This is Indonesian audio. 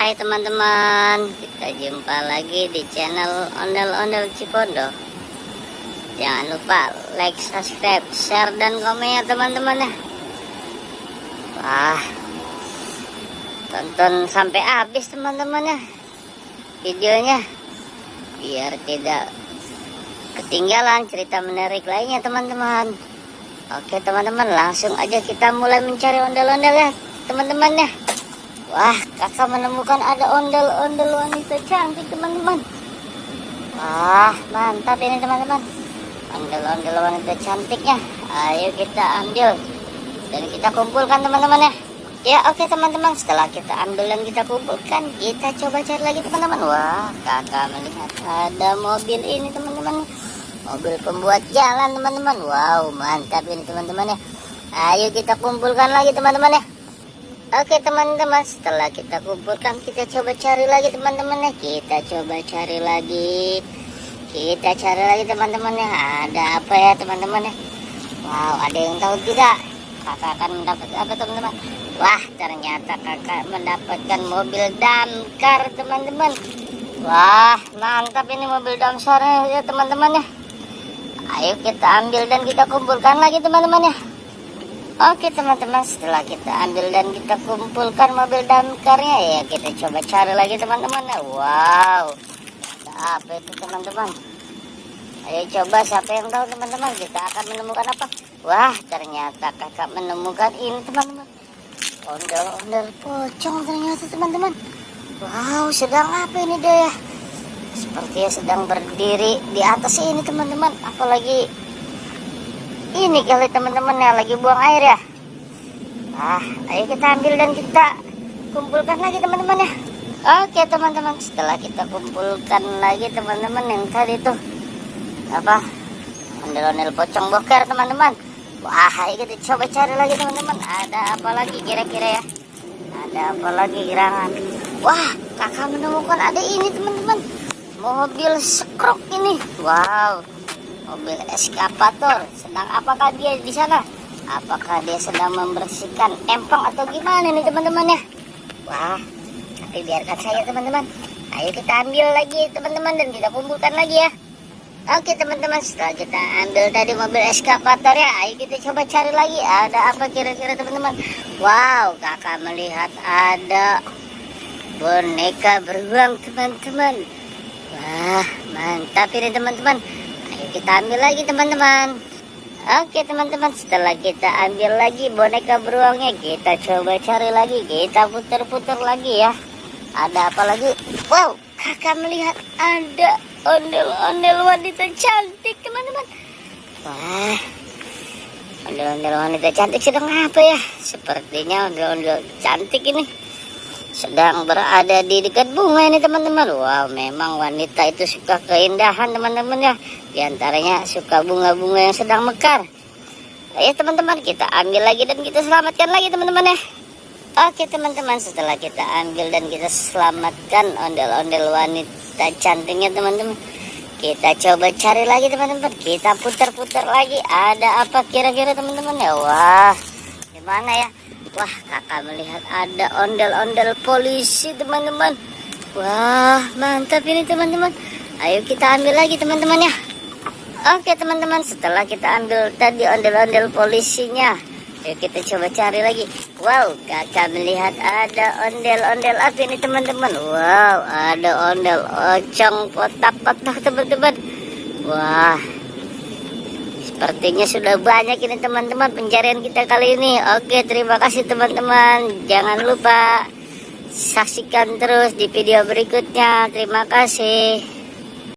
Hai teman-teman, kita jumpa lagi di channel Ondel-Ondel Cipondo. Jangan lupa like, subscribe, share, dan komen ya teman-teman ya. Wah, tonton sampai habis teman-teman ya videonya, biar tidak ketinggalan cerita menarik lainnya teman-teman. Oke teman-teman, langsung aja kita mulai mencari ondel-ondel ya teman-teman ya. Wah, kakak menemukan ada ondel-ondel wanita cantik teman-teman. Wah, mantap ini teman-teman. Ondel-ondel wanita cantiknya. Ayo kita ambil dan kita kumpulkan teman-teman ya. Ya oke teman-teman, setelah kita ambil dan kita kumpulkan, kita coba cari lagi teman-teman. Wah, kakak melihat ada mobil ini teman-teman. Mobil pembuat jalan teman-teman. Wow, mantap ini teman-teman ya. Ayo kita kumpulkan lagi teman-teman ya. Oke teman-teman, setelah kita kumpulkan, kita coba cari lagi teman-teman ya. Kita coba cari lagi. Kita cari lagi teman-teman ya. Ada apa ya teman-teman ya? Wow, ada yang tahu tidak? Kakak akan mendapat apa teman-teman? Wah, ternyata kakak mendapatkan mobil damkar teman-teman. Wah, mantap ini mobil damkarnya ya teman-teman ya. Ayo kita ambil dan kita kumpulkan lagi teman-teman ya. Oke teman-teman, setelah kita ambil dan kita kumpulkan mobil damkarnya ya, kita coba cari lagi teman-teman ya. Wow, ada apa itu teman-teman? Ayo coba, siapa yang tahu teman-teman, kita akan menemukan apa? Wah, ternyata kakak menemukan ini teman-teman. Ondel-ondel pocong ternyata teman-teman. Wow, sedang apa ini dia ya? Sepertinya sedang berdiri di atas ini teman-teman. Apalagi ini kali teman-teman ya, lagi buang air ya. Nah, ayo kita ambil dan kita kumpulkan lagi teman-teman ya. Oke teman-teman, setelah kita kumpulkan lagi teman-teman yang tadi tuh apa, ondel-ondel pocong boker teman-teman. Wah, ayo kita coba cari lagi teman-teman. Ada apa lagi kira-kira ya? Ada apa lagi gerangan? Wah, kakak menemukan ada ini teman-teman, mobil sekrok ini. Wow, mobil eskavator. Sedang apakah dia di sana? Apakah dia sedang membersihkan empang atau gimana nih teman-teman ya? Wah, tapi biarkan saya teman-teman. Ayo kita ambil lagi teman-teman dan kita kumpulkan lagi ya. Oke teman-teman, setelah kita ambil tadi mobil eskavator ya, ayo kita coba cari lagi. Ada apa kira-kira teman-teman? Wow, kakak melihat ada boneka beruang teman-teman. Wah, mantap ini teman-teman. Kita ambil lagi teman-teman. Oke teman-teman, setelah kita ambil lagi boneka beruangnya, kita coba cari lagi. Kita putar-putar lagi ya. Ada apa lagi? Wow, kakak melihat ada ondel-ondel wanita cantik teman-teman. Wah, ondel-ondel wanita cantik sedang apa ya? Sepertinya ondel-ondel cantik ini sedang berada di dekat bunga ini teman-teman. Wow, memang wanita itu suka keindahan teman-teman ya. Di antaranya suka bunga-bunga yang sedang mekar. Ayo teman-teman, kita ambil lagi dan kita selamatkan lagi teman-teman ya. Oke teman-teman, setelah kita ambil dan kita selamatkan ondel-ondel wanita cantiknya teman-teman, kita coba cari lagi teman-teman. Kita putar-putar lagi. Ada apa kira-kira teman-teman ya? Wah, gimana ya? Wah, kakak melihat ada ondel-ondel polisi teman-teman. Wah, mantap ini teman-teman. Ayo kita ambil lagi teman-teman ya. Oke teman-teman, setelah kita ambil tadi ondel-ondel polisinya, ayo kita coba cari lagi. Wow, kakak melihat ada ondel-ondel apa ini teman-teman? Wow, ada ondel ocong kotak-kotak teman-teman. Wah, sepertinya sudah banyak ini teman-teman pencarian kita kali ini. Oke, terima kasih teman-teman. Jangan lupa saksikan terus di video berikutnya. Terima kasih.